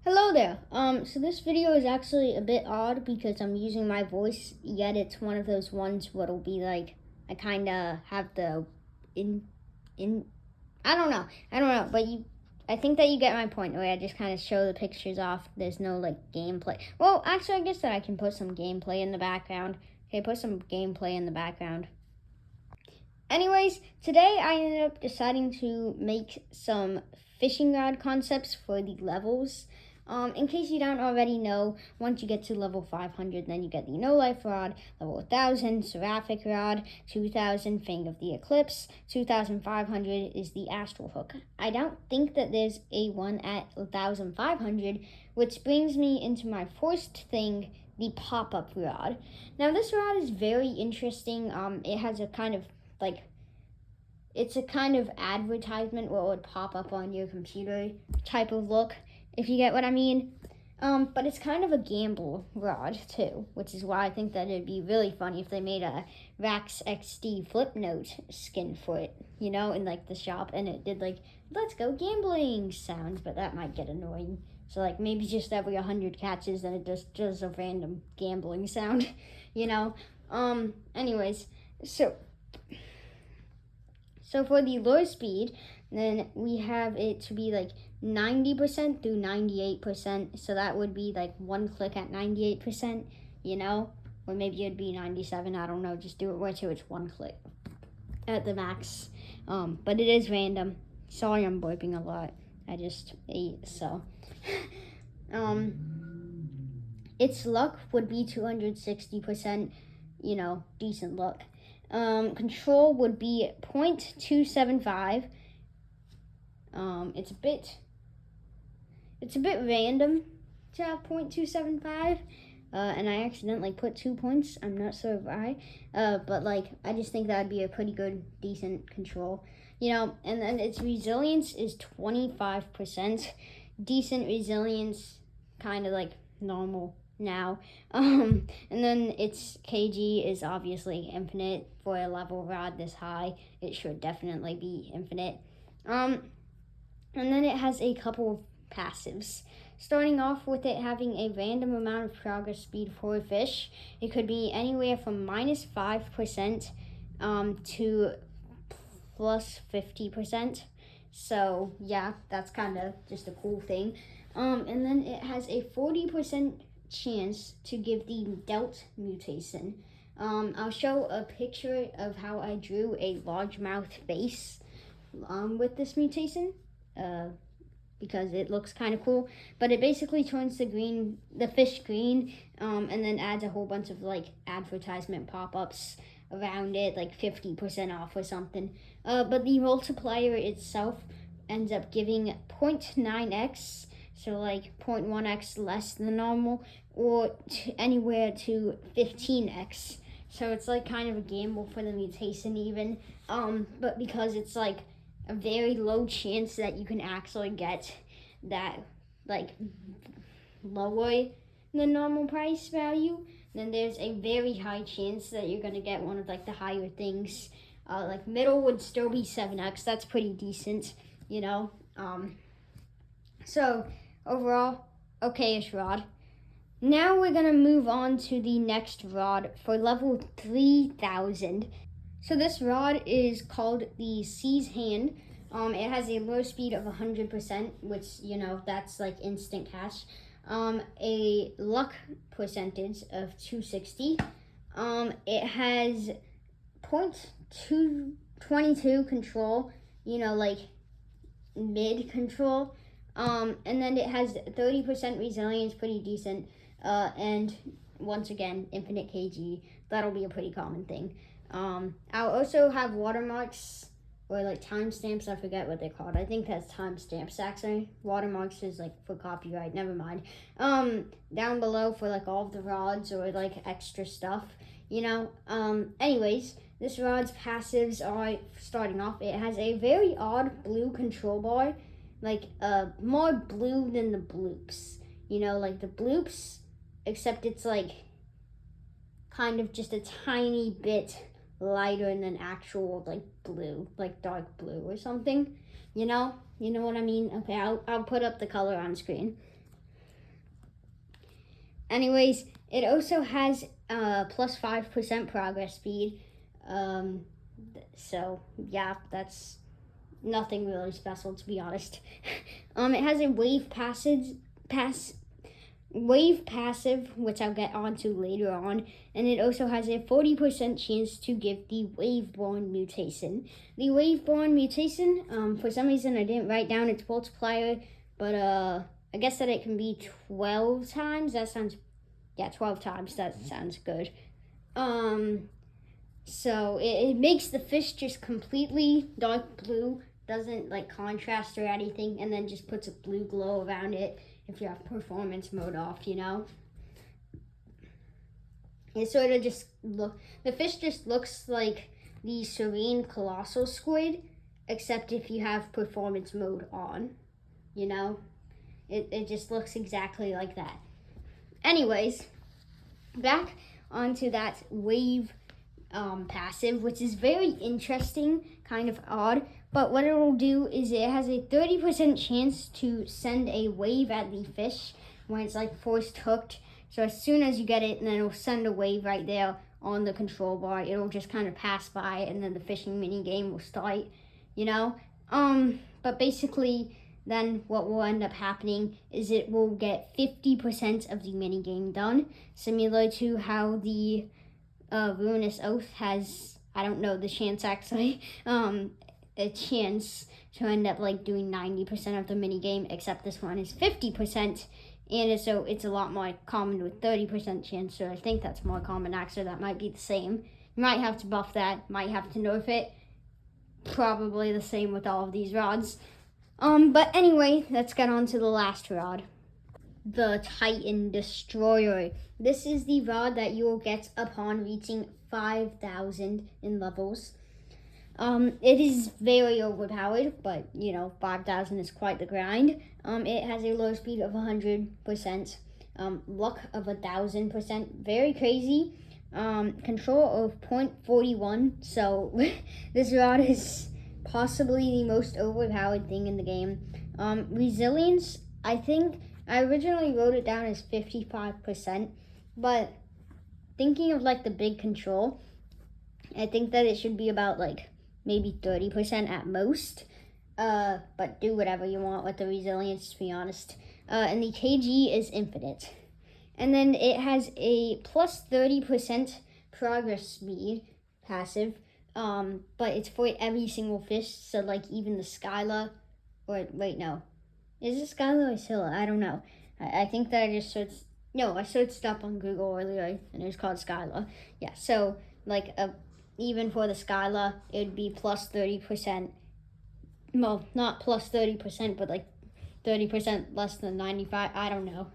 Hello there. So this video is actually a bit odd because I'm using my voice, yet it's one of those ones what'll be like, I kind of have the, I don't know, but I think that you get my point, where I just kind of show the pictures off. There's no, like, gameplay. Well, actually, I guess that I can put some gameplay in the background. Okay, put some gameplay in the background. Anyways, today I ended up deciding to make some fishing rod concepts for the levels. In case you don't already know, once you get to level 500, then you get the No Life Rod, level 1000, Seraphic Rod, 2000, Fang of the Eclipse, 2500 is the Astral Hook. I don't think that there's a one at 1500, which brings me into my first thing, the pop-up rod. Now this rod is very interesting. It has a kind of it's a kind of advertisement what would pop up on your computer type of look, if you get what I mean. But it's kind of a gamble rod too, which is why I think that it'd be really funny if they made a Rax XD Flipnote skin for it, in like the shop, and it did like, let's go gambling sounds, but that might get annoying. So like maybe just every 100 catches, then it just does a random gambling sound, Anyways, so for the lure speed, then we have it to be like 90% through 98%. So that would be like one click at 98%, or maybe it'd be 97. I don't know. Just do it where to it's one click at the max. But it is random. Sorry, I'm burping a lot. I just ate, so. Its luck would be 260%, decent luck. Control would be 0.275. It's a bit random to have 0.275. And I accidentally put 2 points. I'm not sure why. But I just think that'd be a pretty good, decent control. And then its resilience is 25%. Decent resilience, kind of like normal now. And then its kg is obviously infinite. For a level rod this high, it should definitely be infinite. And then it has a couple of passives, starting off with it having a random amount of progress speed for a fish. It could be anywhere from -5% to plus 50%. So yeah, that's kind of just a cool thing. And then it has a 40% chance to give the Delt mutation. I'll show a picture of how I drew a largemouth face with this mutation, because it looks kind of cool. But it basically turns the fish green, and then adds a whole bunch of advertisement pop-ups around it, like 50% off or something. But the multiplier itself ends up giving 0.9x, so 0.1x less than normal, or anywhere to 15x. So it's kind of a gamble for the mutation even. But because it's a very low chance that you can actually get that lower than normal price value, then there's a very high chance that you're gonna get one of the higher things. Middle would still be 7x. That's pretty decent, So overall, okay-ish rod. Now we're gonna move on to the next rod for level 3000. So this rod is called the Sea's Hand. It has a low speed of 100%, which, that's instant cash. A luck percentage of 260. It has 0.222 control, mid control. And then it has 30% resilience, pretty decent. And once again, infinite kg. That'll be a pretty common thing. I'll also have watermarks or timestamps. I forget what they're called. I think that's timestamps actually. Watermarks is for copyright. Never mind. Down below for all of the rods or extra stuff. Anyways, this rod's passives are, starting off, it has a very odd blue control bar. More blue than the bloops. The bloops, except it's kind of just a tiny bit lighter than actual blue, dark blue or something. You know what I mean? Okay, I'll put up the color on screen. anyways, it also has plus 5% progress speed. So yeah, that's nothing really special, to be honest. It has a wave passive, which I'll get onto later on, and it also has a 40% chance to give the wave-borne mutation. The wave-borne mutation, for some reason I didn't write down its multiplier, but I guess that it can be 12 times. 12 times. That sounds good. So it makes the fish just completely dark blue, doesn't like contrast or anything, and then just puts a blue glow around it if you have performance mode off, you know? It sort of just the fish just looks like the serene colossal squid, except if you have performance mode on, you know? It just looks exactly like that. Anyways, back onto that wave passive, which is very interesting, kind of odd. But what it will do is it has a 30% chance to send a wave at the fish when it's like forced hooked. So as soon as you get it, and then it'll send a wave right there on the control bar. It'll just kind of pass by, and then the fishing mini game will start, you know? But basically, then what will end up happening is it will get 50% of the mini game done, similar to how the Ruinous Oath has, I don't know the chance actually, a chance to end up like doing 90% of the mini game, except this one is 50%, and so it's a lot more common with 30% chance. So I think that's more common actually. That might be the same. You might have to buff that, might have to nerf it. Probably the same with all of these rods. But anyway, let's get on to the last rod. The Titan Destroyer. This is the rod that you will get upon reaching 5,000 in levels. It is very overpowered, but you know, 5,000 is quite the grind. It has a low speed of 100%, luck of 1,000%, very crazy. Control of 0.41, so this rod is possibly the most overpowered thing in the game. Resilience, I think I originally wrote it down as 55%, but thinking of like the big control, I think that it should be about like maybe 30% at most. But do whatever you want with the resilience, to be honest. And the KG is infinite. And then it has a plus 30% progress speed passive. But it's for every single fish, so like even the Skyla, or wait, no. Is it Skyla or Scylla? I don't know. I think that I just searched, no, I searched up on Google earlier, and it was called Skyla. Yeah, so like even for the Skyla, it would be plus 30%. Well, not plus 30%, but like 30% less than 95. I don't know.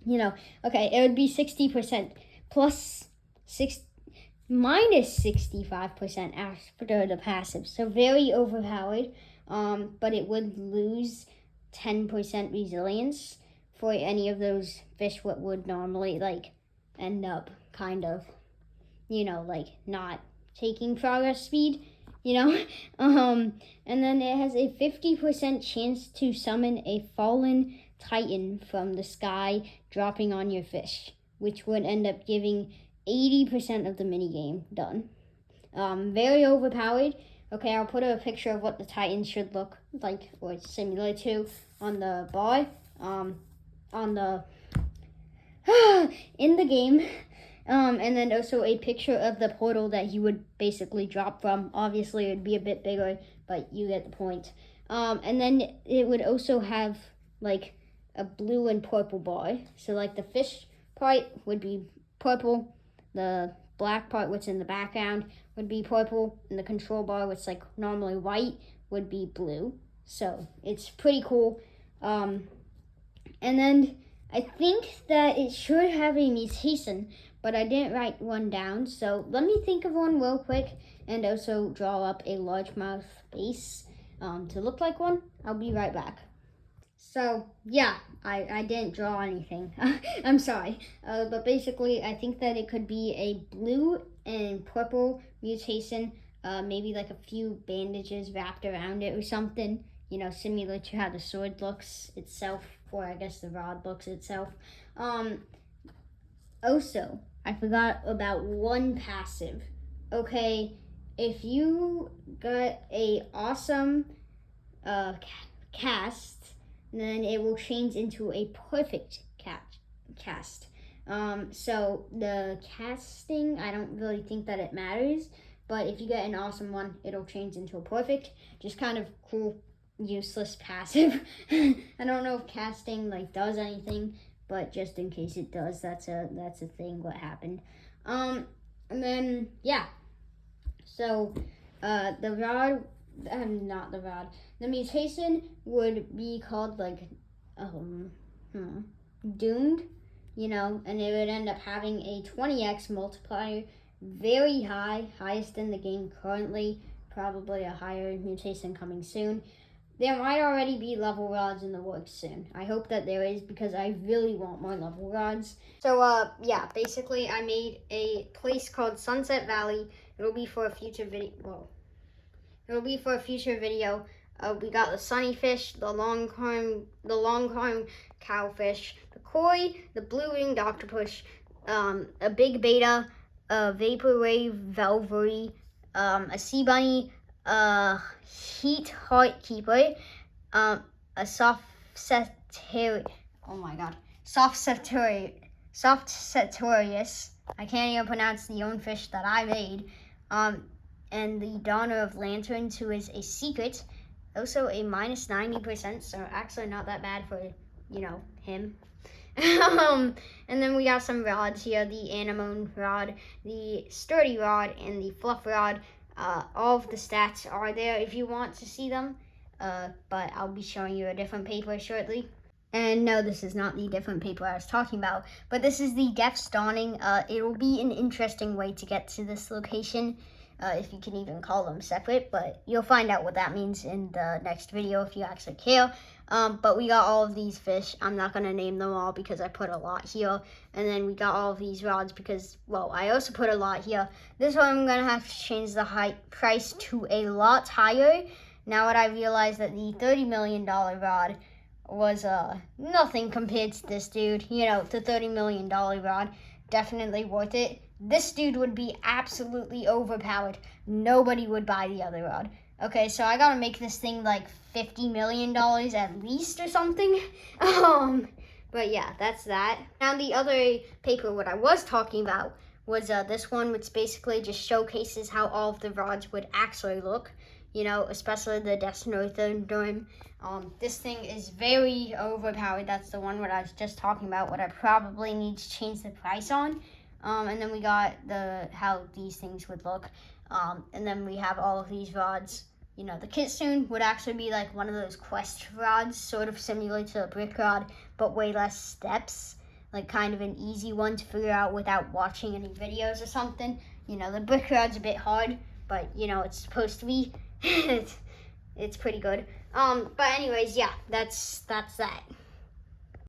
You know, okay, it would be 60% plus minus 65% after the passive. So very overpowered. But it would lose 10% resilience for any of those fish what would normally like end up kind of, you know, like not taking progress speed, you know. And then it has a 50% chance to summon a fallen Titan from the sky dropping on your fish, which would end up giving 80% of the minigame done. Very overpowered. Okay, I'll put a picture of what the Titan should look like, or similar to, on the bar, on the, in the game. And then also a picture of the portal that he would basically drop from. Obviously, it would be a bit bigger, but you get the point. And then it would also have, like, a blue and purple bar. So, like, the fish part would be purple, the black part, which in the background, would be purple, and the control bar, which like normally white, would be blue. So it's pretty cool. And then I think that it should have a mutation, but I didn't write one down. So let me think of one real quick, and also draw up a largemouth base to look like one. I'll be right back. So yeah, I didn't draw anything. I'm sorry. But basically, I think that it could be a blue and purple mutation, maybe like a few bandages wrapped around it or something, you know, similar to how the sword looks itself. for, I guess, the rod looks itself. Also, I forgot about one passive. Okay, if you got a awesome cast, then it will change into a perfect cast. So the casting, I don't really think that it matters, but if you get an awesome one, it'll change into a perfect. Just kind of cool, useless passive. I don't know if casting like does anything, but just in case it does, that's a thing what happened. And then yeah, so the rod, not the rod, the mutation would be called like doomed, you know, and it would end up having a 20x multiplier, very high, highest in the game currently, probably a higher mutation coming soon. There might already be level rods in the works soon. I hope that there is, because I really want more level rods. So yeah, basically I made a place called Sunset Valley. It'll be for a future video. It'll be for a future video. We got the sunny fish, the longhorn cowfish, the koi, the blue-winged octopus, a big beta, a vaporwave velvery, a sea bunny, a heat heart keeper, a soft Sagittarius. I can't even pronounce the own fish that I made. And the Donner of Lanterns, who is a secret. Also a minus 90%, so actually not that bad for, you know, him. And then we got some rods here, the anemone rod, the sturdy rod, and the fluff rod. All of the stats are there if you want to see them, but I'll be showing you a different paper shortly. And no, this is not the different paper I was talking about, but this is the Death's Dawning. It will be an interesting way to get to this location. If you can even call them separate, but you'll find out what that means in the next video if you actually care. But we got all of these fish. I'm not going to name them all because I put a lot here. And then we got all of these rods because, well, I also put a lot here. This one I'm going to have to change the price to a lot higher. Now that I realize that the $30 million rod was nothing compared to this dude. You know, the $30 million rod, definitely worth it. This dude would be absolutely overpowered. Nobody would buy the other rod. Okay, so I gotta make this thing like $50 million at least or something. But yeah, that's that. Now the other paper, what I was talking about, was this one, which basically just showcases how all of the rods would actually look. You know, especially the Destroyer-lvl. This thing is very overpowered. That's the one what I was just talking about, what I probably need to change the price on. And then we got how these things would look. And then we have all of these rods. You know, the kitsune would actually be like one of those quest rods, sort of similar to a brick rod, but way less steps. Like kind of an easy one to figure out without watching any videos or something. You know, the brick rod's a bit hard, but you know, it's supposed to be. It's pretty good. But anyways, yeah, that's that.